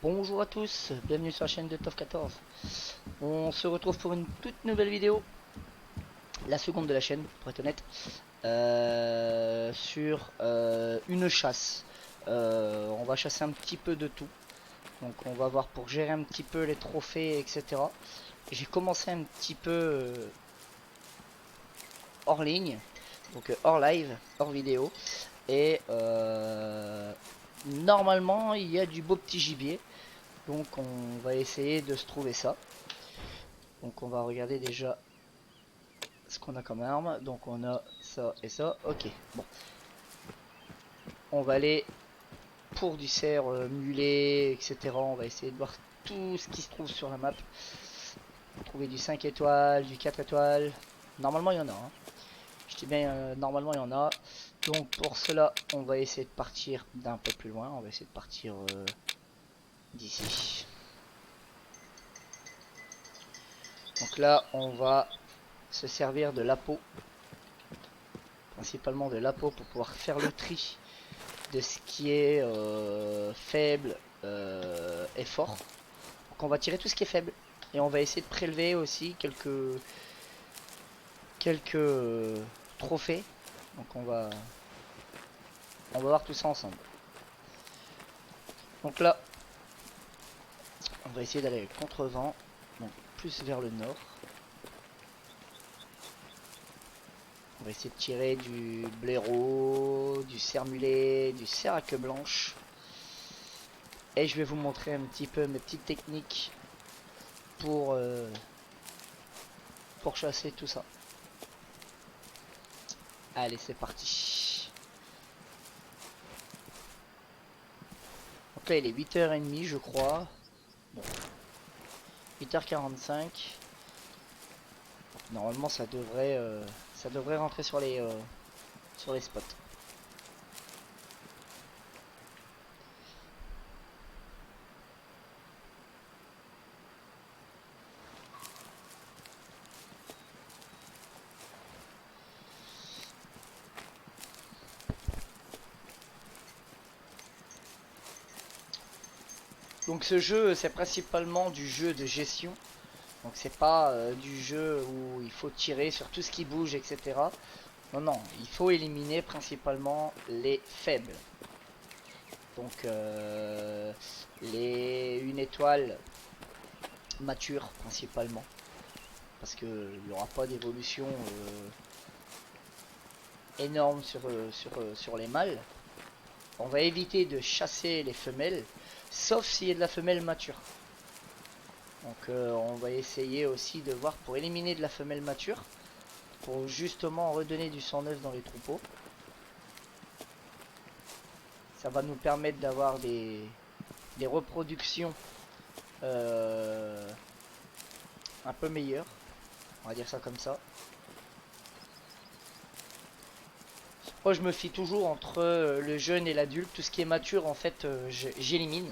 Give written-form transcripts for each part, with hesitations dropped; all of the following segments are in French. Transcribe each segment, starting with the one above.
Bonjour à tous, bienvenue sur la chaîne de Tof14. On se retrouve pour une toute nouvelle vidéo, la seconde de la chaîne pour être honnête, sur une chasse. On va chasser un petit peu de tout, donc on va voir pour gérer un petit peu les trophées, etc. J'ai commencé un petit peu hors ligne, donc hors live, hors vidéo, et normalement il y a du beau petit gibier. Donc on va essayer de se trouver ça. Donc on va regarder déjà ce qu'on a comme arme. Donc on a ça et ça. Ok, bon. On va aller pour du cerf mulet, etc. On va essayer de voir tout ce qui se trouve sur la map. Trouver du 5 étoiles, du 4 étoiles. Normalement il y en a. Hein. Je dis bien normalement il y en a. Donc pour cela on va essayer de partir d'un peu plus loin. On va essayer de partir d'ici. Donc là on va se servir de la peau, principalement de la peau pour pouvoir faire le tri de ce qui est faible et fort. Donc on va tirer tout ce qui est faible et on va essayer de prélever aussi quelques trophées. Donc on va voir tout ça ensemble. Donc là on va essayer d'aller contre vent, donc plus vers le nord. On va essayer de tirer du blaireau, du cerf mulet, du cerf à queue blanche. Et je vais vous montrer un petit peu mes petites techniques pour chasser tout ça. Allez, c'est parti. Donc là, il est 8h30, je crois. Bon. 8h45. Normalement, ça devrait rentrer sur les spots. Donc ce jeu, c'est principalement du jeu de gestion. Donc c'est pas du jeu où il faut tirer sur tout ce qui bouge, etc. Non, non, il faut éliminer principalement les faibles. Donc une étoile mature principalement. Parce qu'il n'y aura pas d'évolution énorme sur les mâles. On va éviter de chasser les femelles, sauf s'il y a de la femelle mature. Donc on va essayer aussi de voir pour éliminer de la femelle mature, pour justement redonner du sang neuf dans les troupeaux. Ça va nous permettre d'avoir des reproductions un peu meilleures, on va dire ça comme ça. Moi je me fie toujours entre le jeune et l'adulte. Tout ce qui est mature en fait j'élimine.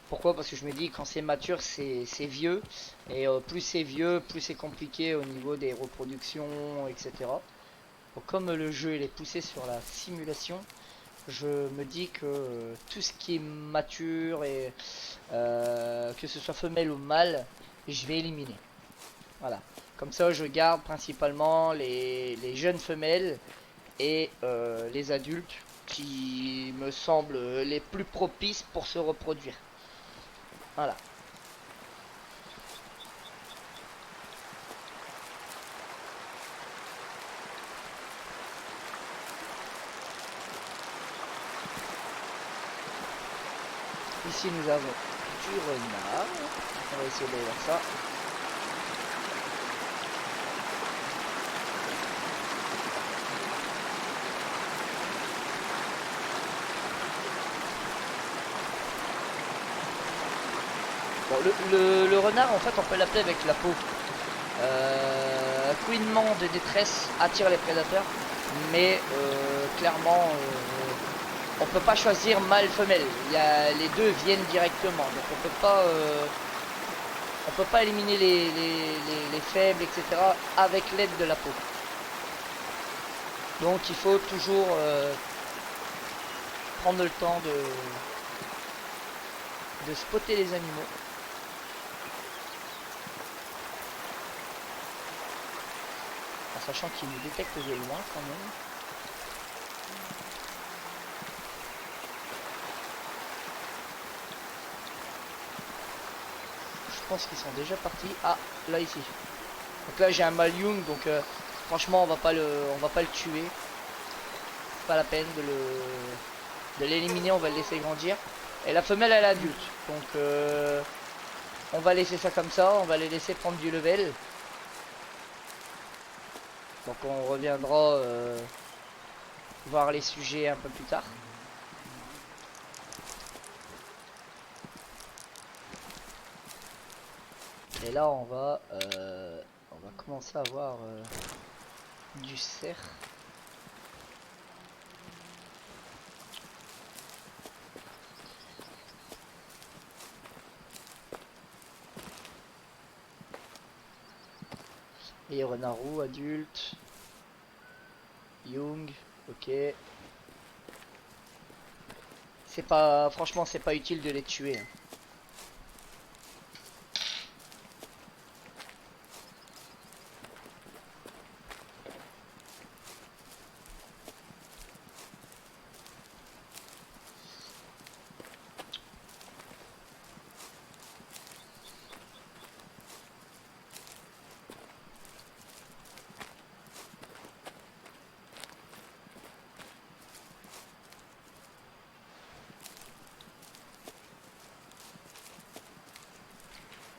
Pourquoi? Parce que je me dis quand c'est mature c'est vieux. Et plus c'est vieux, plus c'est compliqué au niveau des reproductions, etc. Donc, comme le jeu il est poussé sur la simulation, je me dis que tout ce qui est mature et que ce soit femelle ou mâle, je vais éliminer. Voilà. Comme ça je garde principalement les jeunes femelles et les adultes qui me semblent les plus propices pour se reproduire. Voilà. Ici nous avons du renard. On va essayer de voir ça. Bon, le renard, en fait, on peut l'appeler avec la peau. Couinement de détresse attire les prédateurs, mais clairement, on peut pas choisir mâle femelle. Les deux viennent directement, donc on peut pas éliminer les faibles, etc. avec l'aide de la peau. Donc il faut toujours prendre le temps de spotter les animaux. En sachant qu'ils nous détectent de loin quand même. Je pense qu'ils sont déjà partis. Ah, là ici. Donc là j'ai un mâle young, donc franchement on va pas le tuer. Pas la peine de l'éliminer, on va le laisser grandir. Et la femelle elle est adulte. Donc on va laisser ça comme ça, on va les laisser prendre du level. Donc on reviendra voir les sujets un peu plus tard. Et là on va commencer à avoir du cerf. Et renard roux adulte. Young, ok. C'est pas, franchement c'est pas utile de les tuer. Hein.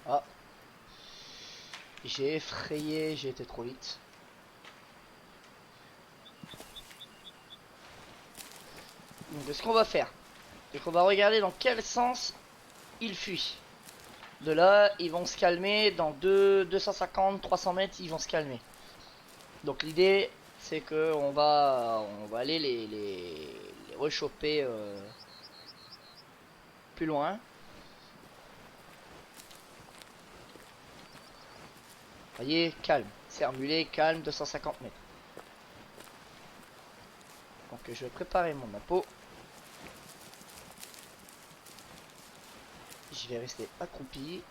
Ah, j'ai effrayé, j'ai été trop vite. Donc ce qu'on va faire, c'est qu'on va regarder dans quel sens ils fuient. De là, ils vont se calmer. Dans 250-300 mètres, ils vont se calmer. Donc l'idée, c'est que on va aller les rechoper plus loin. Voyez, calme. Cerf-mulet, calme, 250 mètres. Donc je vais préparer mon appât. Je vais rester accroupi.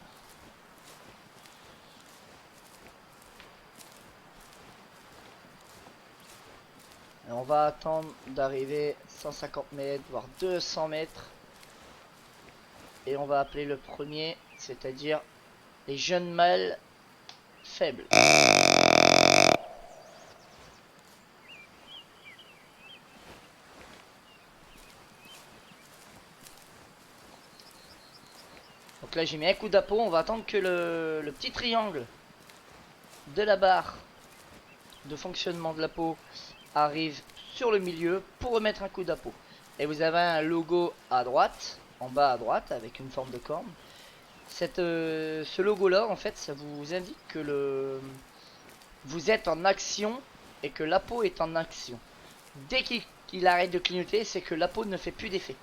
Et on va attendre d'arriver 150 mètres, voire 200 mètres. Et on va appeler le premier, c'est-à-dire les jeunes mâles faibles. Donc là j'ai mis un coup d'appât, on va attendre que le petit triangle de la barre de fonctionnement de la peau arrive sur le milieu pour remettre un coup d'appât. Et vous avez un logo à droite, en bas à droite, avec une forme de corne. Ce logo là en fait ça vous indique que vous êtes en action et que la peau est en action. Dès qu'il arrête de clignoter, c'est que la peau ne fait plus d'effet.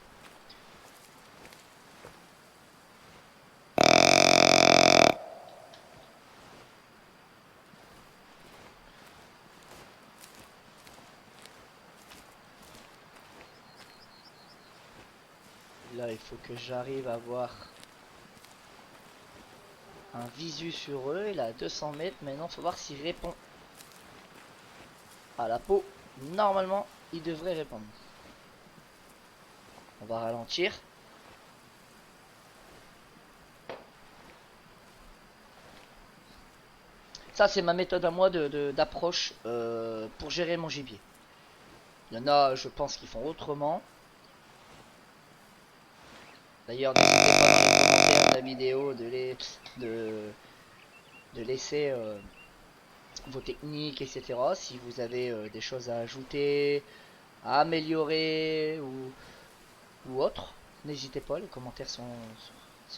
Là il faut que j'arrive à voir un visu sur eux. Il est à 200 mètres. Maintenant il faut voir s'il répond à la peau. Normalement il devrait répondre. On va ralentir. Ça c'est ma méthode à moi d'approche pour gérer mon gibier. Il y en a je pense qu'ils font autrement. D'ailleurs n'hésitez pas dans les commentaires de la vidéo de laisser vos techniques, etc. Si vous avez des choses à ajouter, à améliorer ou autre, n'hésitez pas, les commentaires sont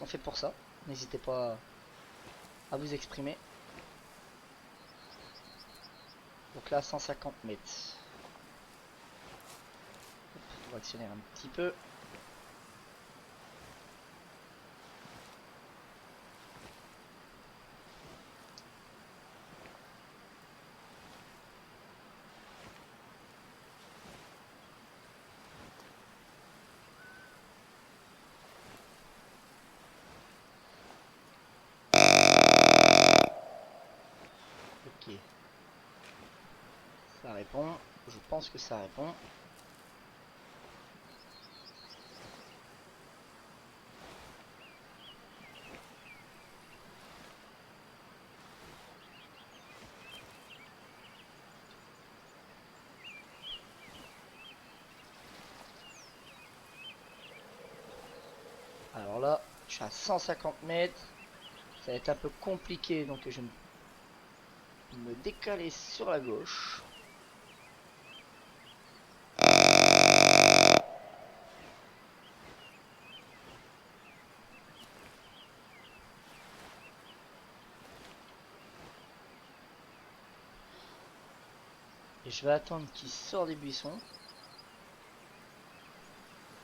faits pour ça. N'hésitez pas à vous exprimer. Donc là 150 mètres. On va accélérer un petit peu. Ça répond. Je pense que ça répond. Alors là, je suis à 150 mètres. Ça va être un peu compliqué, donc je vais me décaler sur la gauche. Et je vais attendre qu'il sorte des buissons.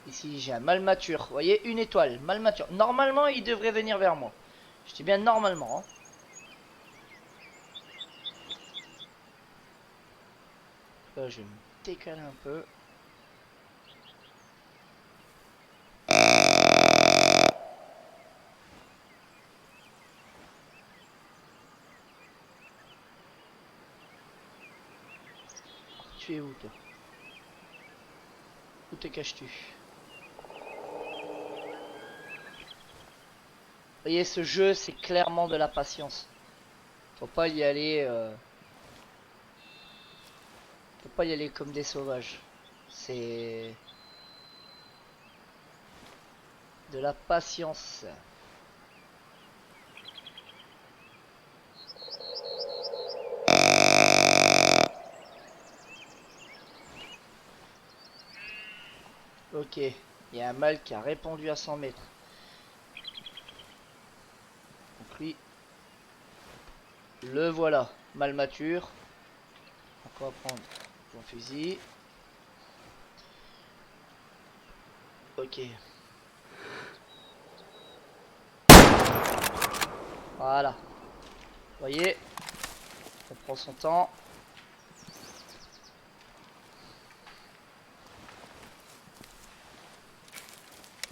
Ici, j'ai un mâle mature. Vous voyez, une étoile, mâle mature. Normalement, il devrait venir vers moi. Je dis bien normalement. Hein. Là, je vais me décaler un peu. Tu es où, toi? Où te caches-tu? Vous voyez, ce jeu, c'est clairement de la patience. Faut pas y aller... Faut pas y aller comme des sauvages. C'est... de la patience. Ok, il y a un mâle qui a répondu à 100 mètres. Donc lui, le voilà, mâle mature. Donc on va prendre son fusil. Ok. Voilà. Vous voyez, on prend son temps.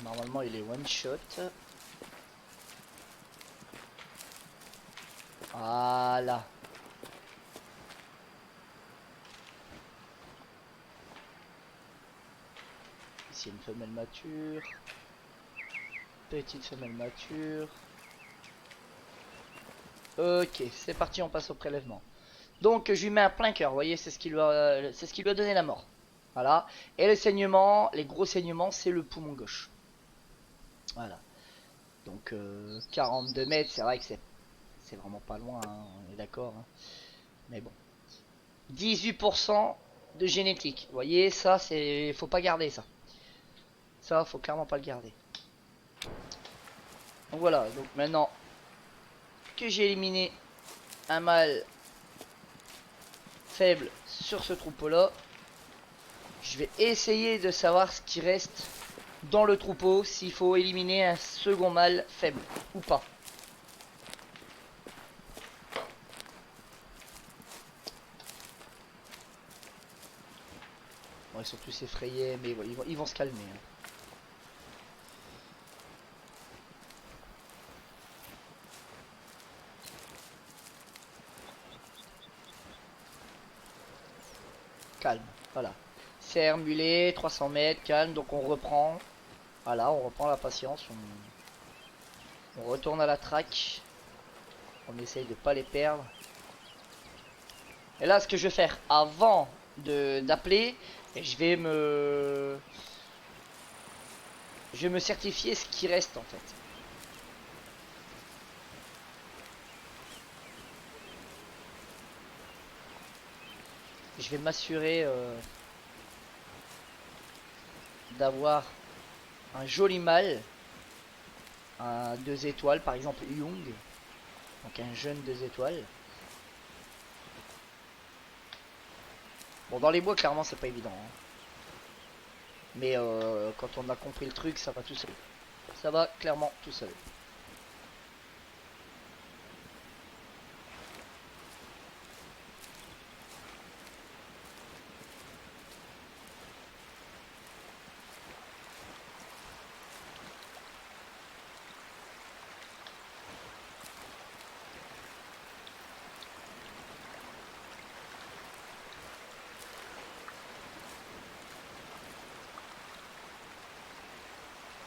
Normalement, il est one shot. Voilà. Ici, une femelle mature. Petite femelle mature. Ok, c'est parti, on passe au prélèvement. Donc, je lui mets un plein cœur, vous voyez, c'est ce qui lui a donné la mort. Voilà. Et le saignement, les gros saignements, c'est le poumon gauche. Voilà. Donc, 42 mètres, c'est vrai que c'est vraiment pas loin, hein, on est d'accord. Hein. Mais bon. 18% de génétique. Vous voyez, ça, c'est... faut pas garder ça. Ça, faut clairement pas le garder. Donc voilà, donc maintenant que j'ai éliminé un mâle faible sur ce troupeau-là, je vais essayer de savoir ce qui reste dans le troupeau, s'il faut éliminer un second mâle faible ou pas. Bon, ils sont tous effrayés, mais bon, ils vont se calmer. Hein. Calme, voilà. Serre, mulet, 300 mètres, calme, donc on reprend. Voilà, on reprend la patience. On retourne à la traque. On essaye de pas les perdre. Et là, ce que je vais faire avant d'appeler, je vais me certifier ce qui reste en fait. Je vais m'assurer d'avoir un joli mâle, un 2 étoiles, par exemple Young, donc un jeune 2 étoiles. Bon, dans les bois, clairement, c'est pas évident. Hein. Mais quand on a compris le truc, ça va tout seul. Ça va clairement tout seul.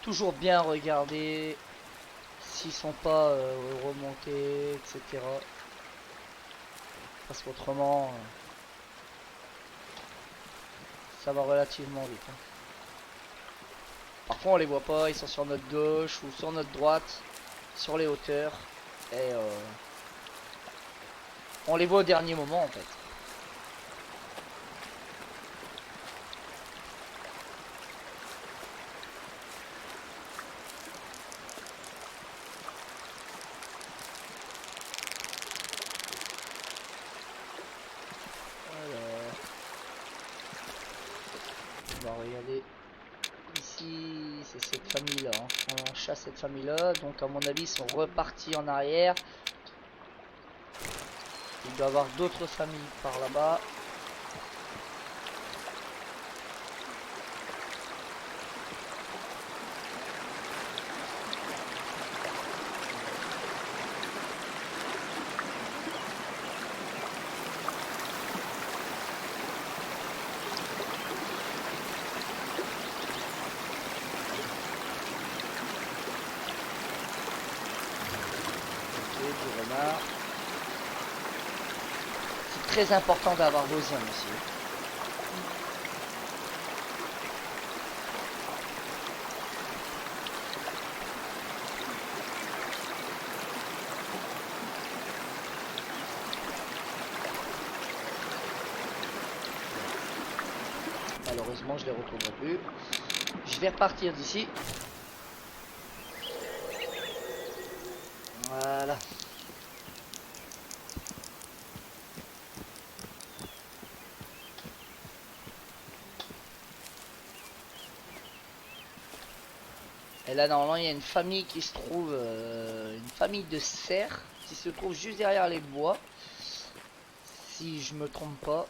Toujours bien regarder s'ils sont pas remontés, etc. Parce qu'autrement, ça va relativement vite. Hein. Parfois on les voit pas, ils sont sur notre gauche ou sur notre droite, sur les hauteurs. Et on les voit au dernier moment en fait. Alors, on va regarder ici, c'est cette famille là. Hein. On chasse cette famille là, donc à mon avis ils sont repartis en arrière. Il doit y avoir d'autres familles par là-bas. Ok, du renard. C'est très important d'avoir vos zones aussi. Malheureusement, je les retrouverai plus. Je vais repartir d'ici. Voilà. Et là, normalement, il y a une famille qui se trouve, une famille de cerfs qui se trouve juste derrière les bois. Si je me trompe pas.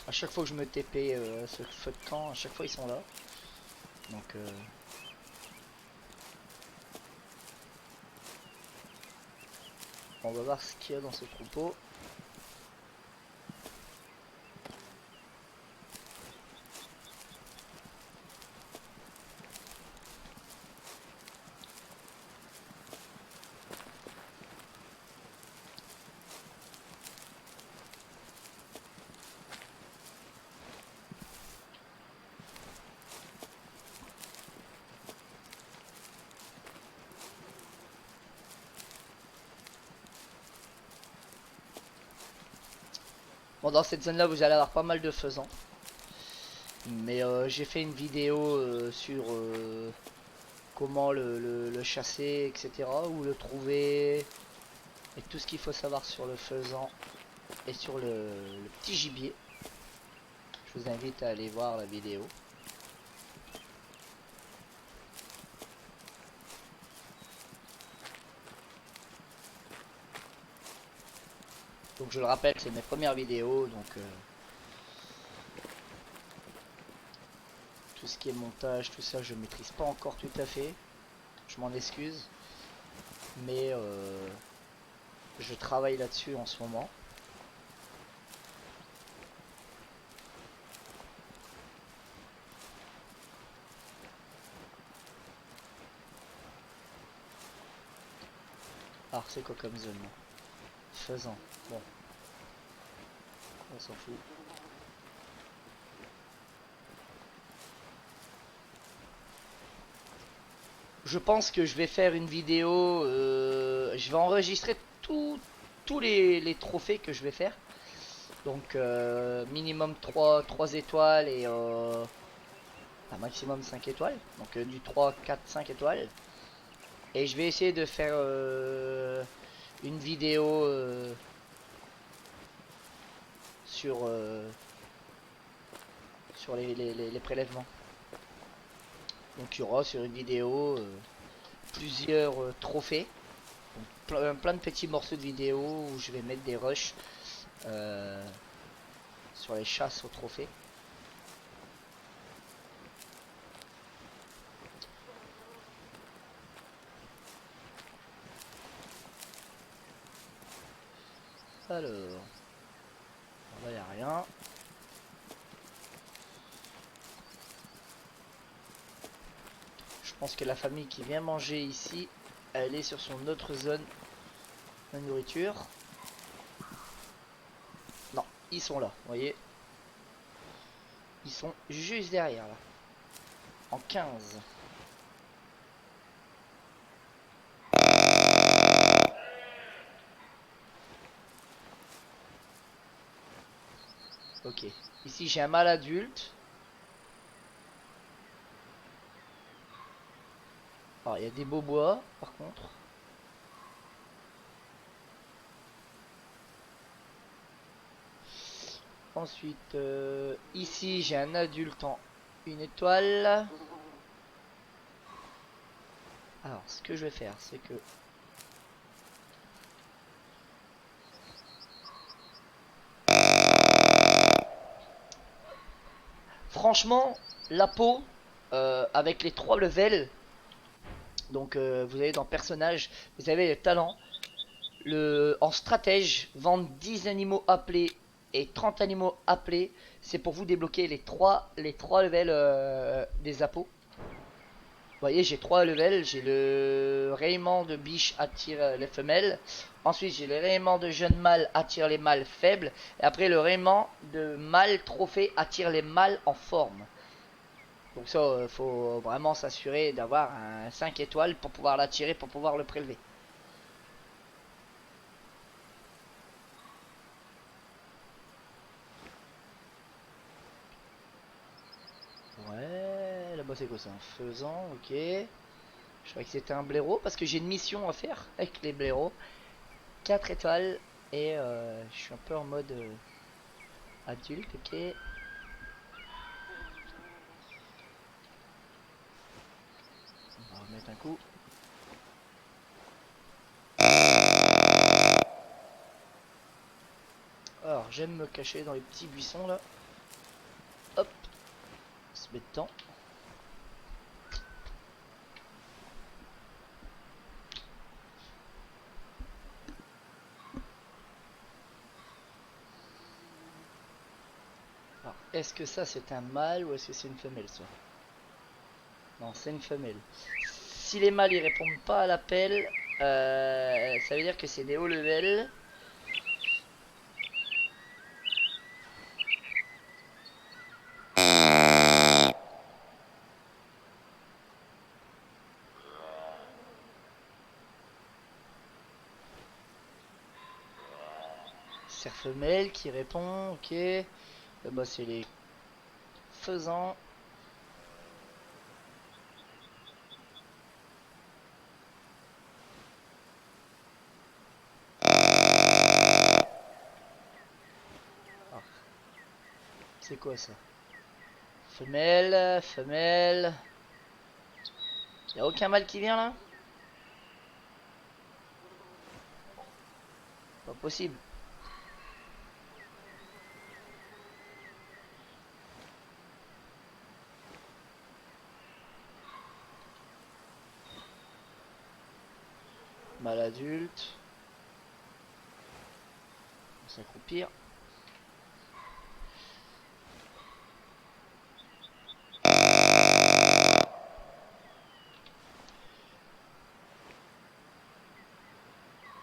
À chaque fois que je me TP ce feu de camp, à chaque fois ils sont là. Donc on va voir ce qu'il y a dans ce troupeau. Bon, dans cette zone là vous allez avoir pas mal de faisans. Mais j'ai fait une vidéo sur comment le chasser, etc. Où le trouver. Et tout ce qu'il faut savoir sur le faisan et sur le petit gibier. Je vous invite à aller voir la vidéo. Donc je le rappelle, c'est mes premières vidéos, donc tout ce qui est montage, tout ça, je maîtrise pas encore tout à fait. Je m'en excuse, mais je travaille là-dessus en ce moment. Alors c'est quoi comme zone là? Faisan. Bon, on s'en fout. Je pense que je vais faire une vidéo. Je vais enregistrer tous les trophées que je vais faire. Donc minimum 3 étoiles et un maximum 5 étoiles. Donc du 3, 4, 5 étoiles. Et je vais essayer de faire une vidéo sur, sur les prélèvements. Donc il y aura sur une vidéo plusieurs trophées. Donc, plein de petits morceaux de vidéo où je vais mettre des rushs sur les chasses aux trophées. Alors, là il n'y a rien. pense que la famille qui vient manger ici, elle est sur son autre zone de nourriture. Non, ils sont là, vous voyez. Ils sont juste derrière là. En 15. Ok. Ici j'ai un mâle adulte. Alors il y a des beaux bois par contre. Ensuite ici j'ai un adulte en une étoile. Alors ce que je vais faire c'est que franchement la peau avec les 3 levels. Donc vous avez dans personnage, vous avez le talent. En stratège, vendre 10 animaux appelés et 30 animaux appelés, c'est pour vous débloquer les trois levels des appos. Vous voyez, j'ai 3 levels, j'ai le rayement de biche attire les femelles. Ensuite, j'ai le rayement de jeune mâle attire les mâles faibles. Et après, le rayement de mâle trophée attire les mâles en forme. Donc ça, faut vraiment s'assurer d'avoir un 5 étoiles pour pouvoir l'attirer, pour pouvoir le prélever. Ouais, là-bas c'est quoi, c'est un faisan, ok. Je croyais que c'était un blaireau parce que j'ai une mission à faire avec les blaireaux. 4 étoiles et je suis un peu en mode adulte, ok. On va remettre un coup. Alors j'aime me cacher dans les petits buissons là. Hop, se met dedans. Alors est-ce que ça c'est un mâle ou est-ce que c'est une femelle ça? Non, c'est une femelle. Si les mâles ils répondent pas à l'appel, ça veut dire que c'est des hauts level. Cerf femelle qui répond, ok. Là-bas c'est les faisans. Ah, c'est quoi ça? Femelle, femelle. Y'a aucun mâle qui vient là? Pas possible. Mâle adulte. On va s'accroupir.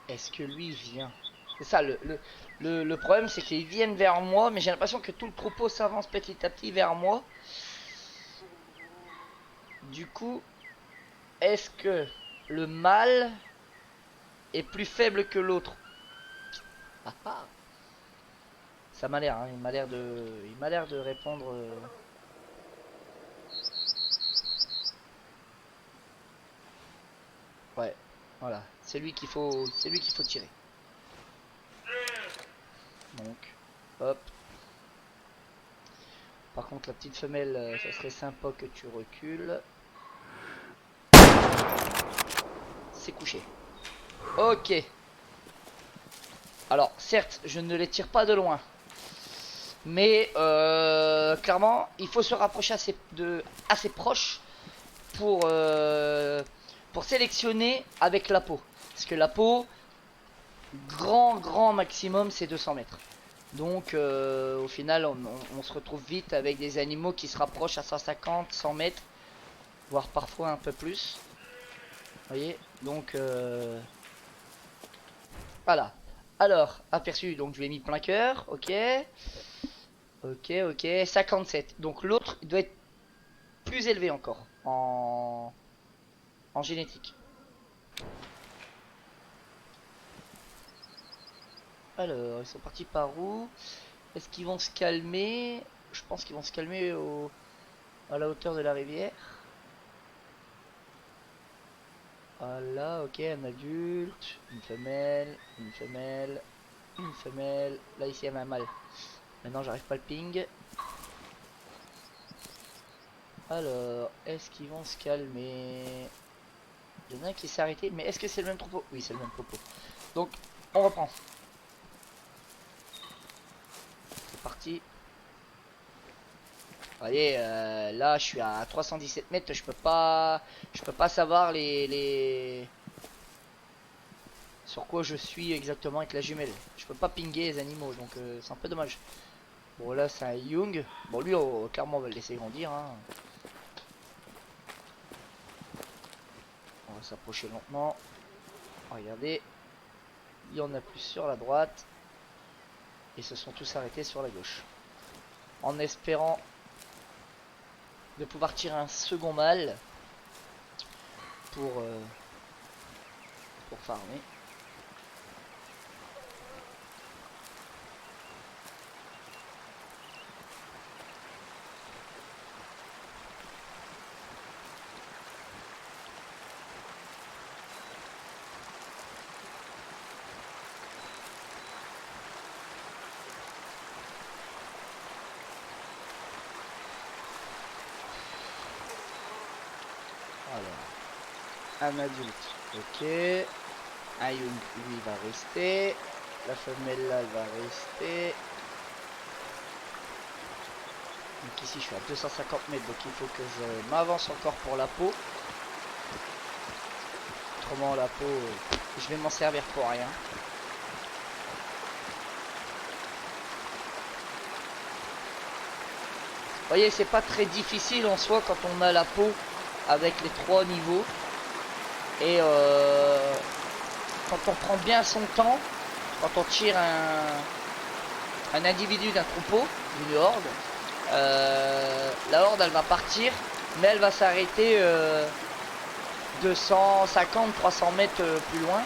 Est-ce que lui vient? C'est ça, le problème c'est qu'ils viennent vers moi, mais j'ai l'impression que tout le troupeau s'avance petit à petit vers moi. Du coup, est-ce que le mâle est plus faible que l'autre? Ah ah. Ça m'a l'air, hein, il m'a l'air de répondre. Ouais, voilà, c'est lui qu'il faut tirer. Donc, hop. Par contre, la petite femelle, ça serait sympa que tu recules. C'est couché. Ok. Alors, certes, je ne les tire pas de loin. Mais clairement, il faut se rapprocher assez proche pour sélectionner avec la peau. Parce que la peau, grand maximum, c'est 200 mètres. Donc au final, on se retrouve vite avec des animaux qui se rapprochent à 150, 100 mètres. voire parfois un peu plus. Vous voyez, donc voilà. Alors, aperçu, donc je lui ai mis plein cœur, ok. Ok, ok, 57. Donc l'autre doit être plus élevé encore en génétique. Alors, ils sont partis par où? Est-ce qu'ils vont se calmer? Je pense qu'ils vont se calmer à la hauteur de la rivière. Voilà, ok, un adulte, une femelle, une femelle, une femelle. Là, ici, il y avait un mâle. Maintenant, j'arrive pas le ping. Alors, est-ce qu'ils vont se calmer? Il y en a un qui s'est arrêté, mais est-ce que c'est le même troupeau? Oui, c'est le même troupeau. Donc, on reprend. C'est parti. Vous voyez, là, je suis à 317 mètres. Je peux pas savoir sur quoi je suis exactement avec la jumelle. Je peux pas pinguer les animaux, donc c'est un peu dommage. Bon, là, c'est un Young. Bon, lui, clairement, on va le laisser grandir, hein. On va s'approcher lentement. Regardez, il y en a plus sur la droite. Et se sont tous arrêtés sur la gauche. En espérant de pouvoir tirer un second mâle pour farmer. Alors, un adulte, ok. Un young, lui, va rester. La femelle là, elle va rester. Donc ici, je suis à 250 mètres, donc il faut que je m'avance encore pour la peau. Autrement, la peau, je vais m'en servir pour rien. Vous voyez, c'est pas très difficile en soi quand on a la peau avec les 3 niveaux. Et quand on prend bien son temps, quand on tire un individu d'un troupeau, d'une horde, la horde elle va partir, mais elle va s'arrêter 250-300 mètres plus loin.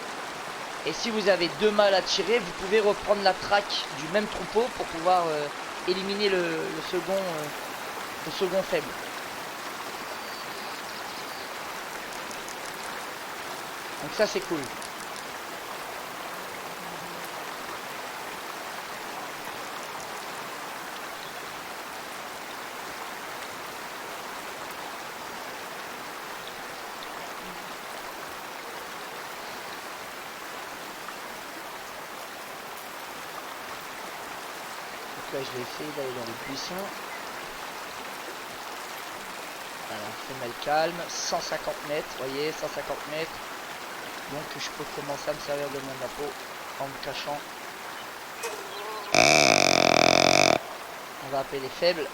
Et si vous avez 2 mâles à tirer, vous pouvez reprendre la traque du même troupeau pour pouvoir éliminer le second faible. Donc ça c'est cool. Donc là je vais essayer d'aller dans les buissons. Voilà, femelle calme, 150 mètres, vous voyez, 150 mètres. Donc je peux commencer à me servir de mon appôt en me cachant. On va appeler les faibles.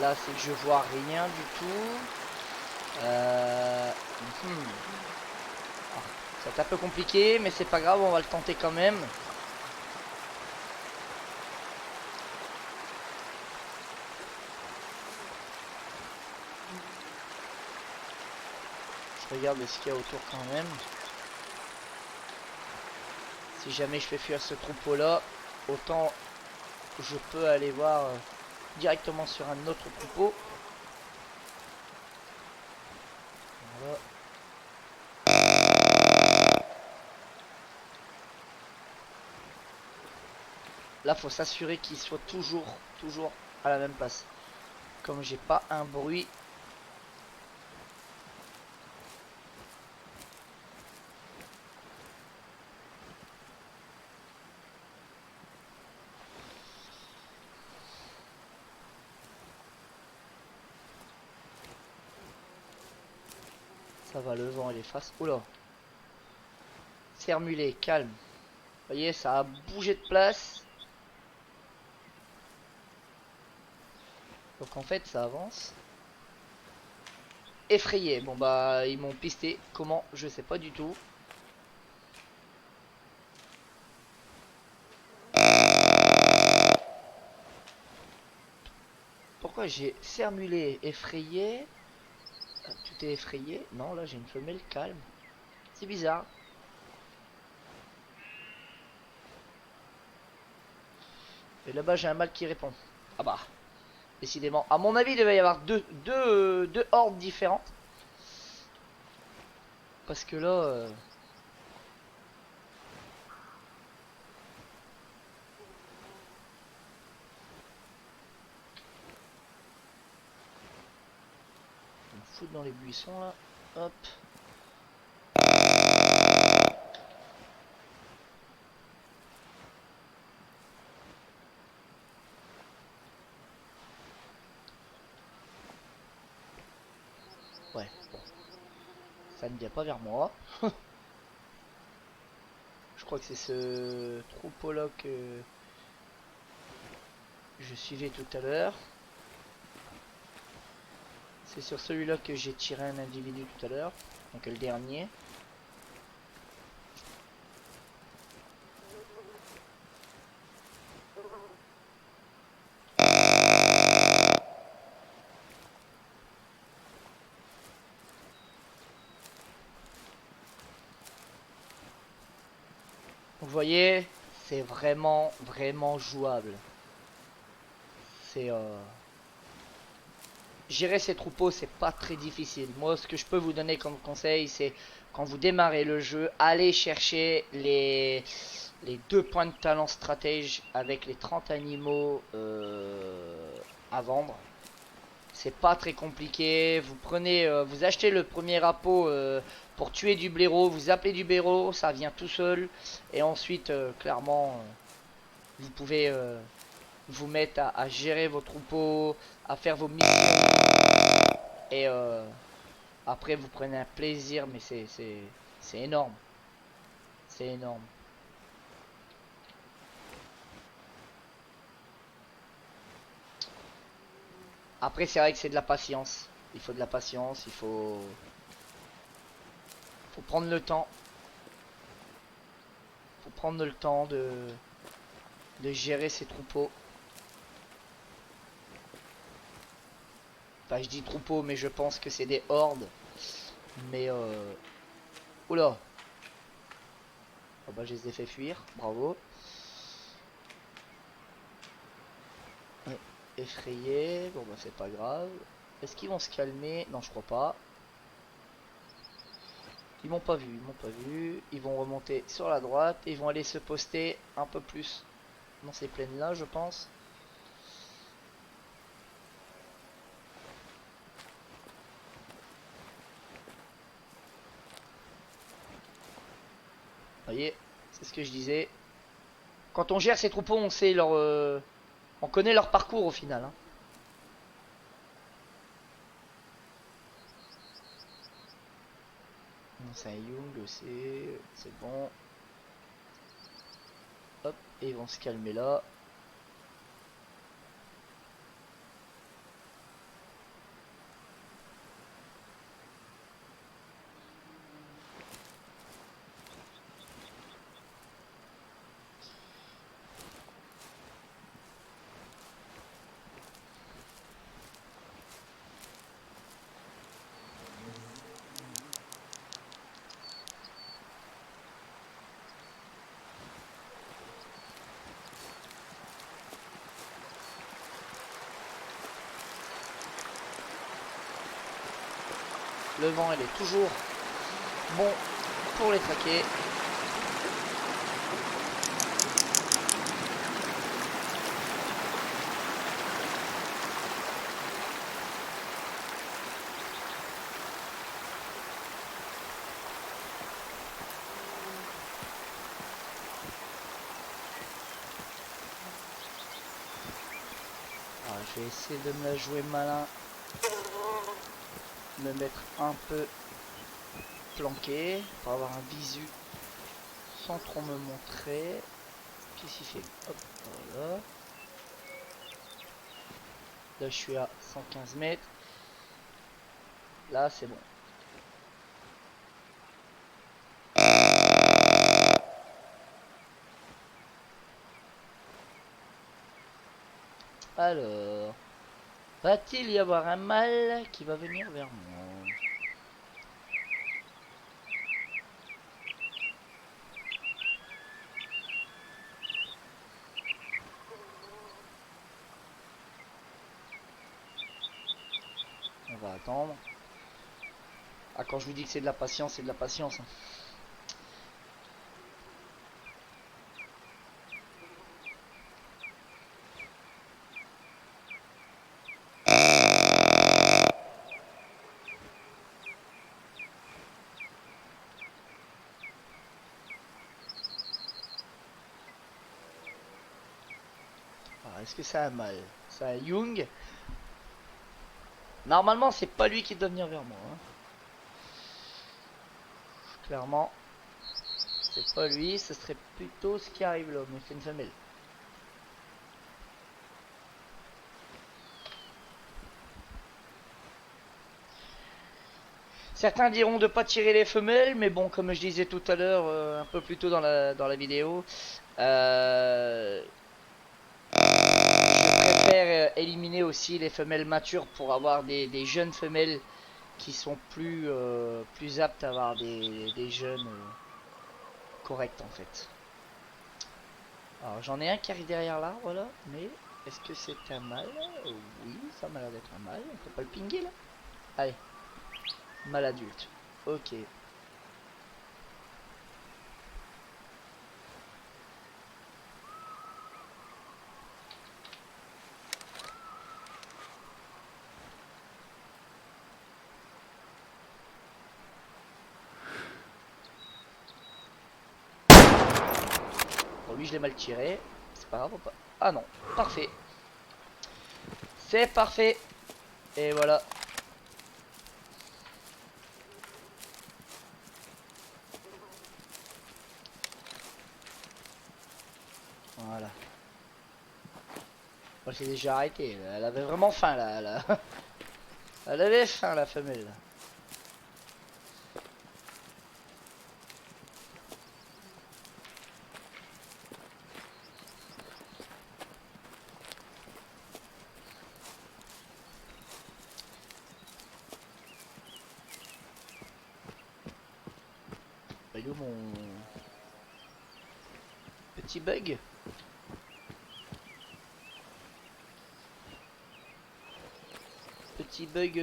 Là c'est que je vois rien du tout. C'est un peu compliqué, mais c'est pas grave, on va le tenter quand même. Je regarde ce qu'il y a autour quand même. Si jamais je fais fuir ce troupeau là, autant je peux aller voir directement sur un autre troupeau. Voilà. Là faut s'assurer qu'il soit toujours à la même place. Comme j'ai pas un bruit. Ça va, le vent il efface. Oula. Sermulé, calme. Vous voyez, ça a bougé de place. Donc en fait ça avance. Effrayé. Bon bah ils m'ont pisté. Comment? Je sais pas du tout. Pourquoi j'ai sermulé effrayé? Tout est effrayé. Non, là j'ai une femelle calme. C'est bizarre. Et là-bas j'ai un mâle qui répond. Ah bah, décidément. À mon avis, il devait y avoir deux hordes différentes. Parce que là... on me fout dans les buissons là. Hop. Ouais, bon. Ça ne vient pas vers moi. Je crois que c'est ce troupeau là que je suivais tout à l'heure. C'est sur celui-là que j'ai tiré un individu tout à l'heure. Donc le dernier. Vous voyez, c'est vraiment jouable. C'est gérer ces troupeaux, c'est pas très difficile. Moi, ce que je peux vous donner comme conseil, c'est quand vous démarrez le jeu, allez chercher les 2 points de talent stratège avec les 30 animaux à vendre. C'est pas très compliqué. Vous prenez, vous achetez le premier appôt pour tuer du blaireau. Vous appelez du blaireau, ça vient tout seul. Et ensuite, clairement, vous pouvez vous mettre à gérer vos troupeaux, à faire vos missions. Et après, vous prenez un plaisir, mais c'est énorme. C'est énorme. Après, c'est vrai que c'est de la patience. Il faut de la patience, faut prendre le temps. Faut prendre le temps de gérer ses troupeaux. Enfin, je dis troupeaux, mais je pense que c'est des hordes. Mais oula. Oh bah, je les ai fait fuir. Bravo. Ouais. Effrayé. Bon bah, c'est pas grave. Est-ce qu'ils vont se calmer? Non, je crois pas. Ils m'ont pas vu, ils m'ont pas vu. Ils vont remonter sur la droite. Et ils vont aller se poster un peu plus dans ces plaines là, je pense. Vous voyez, c'est ce que je disais. Quand on gère ces troupeaux, on sait leur, on connaît leur parcours au final. Hein. C'est un Young, c'est bon. Hop, et ils vont se calmer là. Le vent, il est toujours bon pour les traquer. Alors, je vais essayer de me la jouer malin. Me mettre un peu planqué pour avoir un visu sans trop me montrer. Qu'est-ce qu'il fait? Hop, voilà. Là je suis à 115 mètres. Là c'est bon. Alors, va-t-il y avoir un mâle qui va venir vers moi? On va attendre. Ah, quand je vous dis que c'est de la patience, c'est de la patience. Hein. Alors, est-ce que c'est un mâle? C'est un Young. Normalement, c'est pas lui qui doit venir vers moi. Hein. Clairement, c'est pas lui. Ce serait plutôt ce qui arrive là. Mais c'est une femelle. Certains diront de pas tirer les femelles, mais bon, comme je disais tout à l'heure, un peu plus tôt dans la vidéo, je préfère éliminer aussi les femelles matures pour avoir des jeunes femelles qui sont plus aptes à avoir des jeunes corrects en fait. Alors j'en ai un qui arrive derrière là, voilà, mais est-ce que c'est un mâle? Oui, ça m'a l'air d'être un mâle, on peut pas le pinguer là? Allez, mâle adulte, ok. Bon, lui je l'ai mal tiré, c'est pas grave ou pas? Ah non, parfait. C'est parfait. Et voilà. Voilà. Moi j'ai déjà arrêté. Elle avait vraiment faim là. Elle avait faim la femelle. Il est où mon petit bug? Petit bug.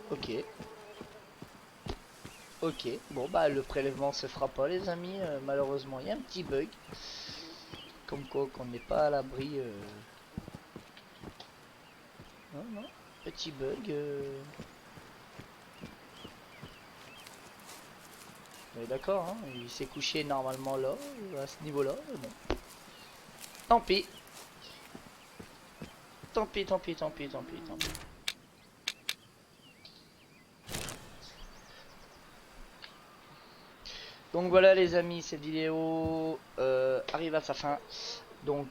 Ok. Ok. Bon bah le prélèvement se fera pas les amis. Malheureusement il y a un petit bug. Comme quoi qu'on n'est pas à l'abri. Non non. Petit bug. Mais d'accord, hein, il s'est couché normalement là, à ce niveau-là. Bon. Tant pis. Tant pis, tant pis, tant pis, tant pis, tant pis. Donc voilà les amis, cette vidéo arrive à sa fin. Donc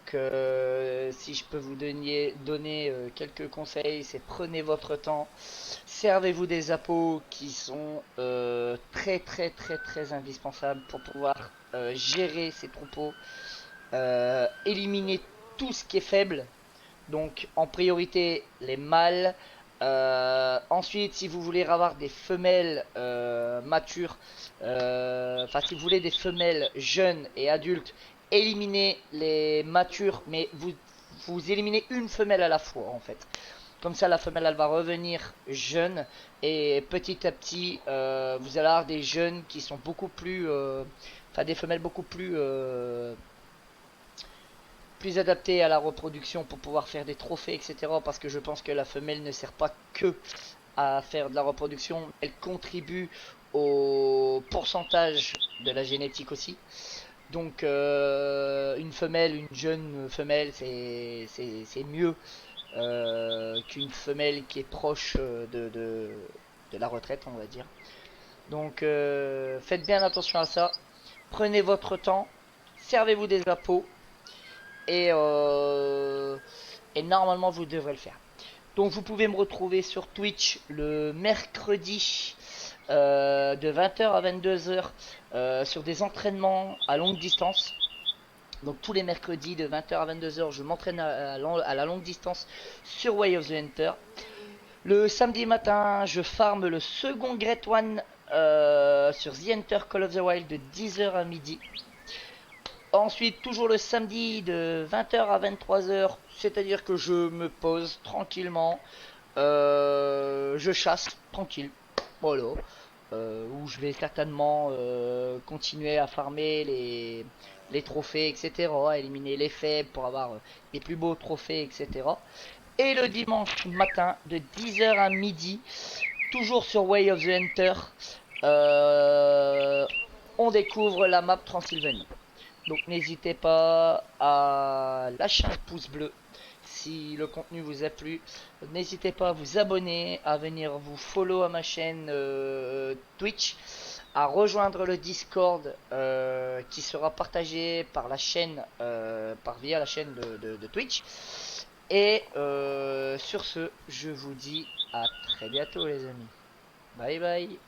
si je peux vous donner quelques conseils, c'est prenez votre temps. Servez-vous des appos qui sont très très très très indispensables pour pouvoir gérer ces troupeaux. Éliminer tout ce qui est faible. Donc en priorité les mâles. Ensuite, si vous voulez avoir des femelles matures, enfin si vous voulez des femelles jeunes et adultes, éliminez les matures, mais vous éliminez une femelle à la fois en fait. Comme ça, la femelle elle va revenir jeune et petit à petit, vous allez avoir des jeunes qui sont beaucoup plus, enfin des femelles beaucoup plus adapté à la reproduction pour pouvoir faire des trophées, etc. Parce que je pense que la femelle ne sert pas que à faire de la reproduction, elle contribue au pourcentage de la génétique aussi. Donc une femelle, une jeune femelle, c'est mieux qu'une femelle qui est proche de la retraite, on va dire. Donc faites bien attention à ça. Prenez votre temps, servez-vous des appos Et, et normalement vous devrez le faire. Donc vous pouvez me retrouver sur Twitch le mercredi de 20h à 22h sur des entraînements à longue distance. Donc tous les mercredis de 20h à 22h, je m'entraîne à la longue distance sur Way of the Hunter. Le samedi matin, je farme le second Great One sur The Hunter Call of the Wild de 10h à midi. Ensuite, toujours le samedi de 20h à 23h, c'est-à-dire que je me pose tranquillement, je chasse tranquille, voilà. Où je vais certainement continuer à farmer les trophées, etc. À éliminer les faibles pour avoir les plus beaux trophées, etc. Et le dimanche matin, de 10h à midi, toujours sur Way of the Hunter, euh, on découvre la map Transylvanie. Donc n'hésitez pas à lâcher un pouce bleu si le contenu vous a plu. N'hésitez pas à vous abonner, à venir vous follow à ma chaîne Twitch, à rejoindre le Discord qui sera partagé par la chaîne, via la chaîne de Twitch. Et sur ce, je vous dis à très bientôt les amis. Bye bye.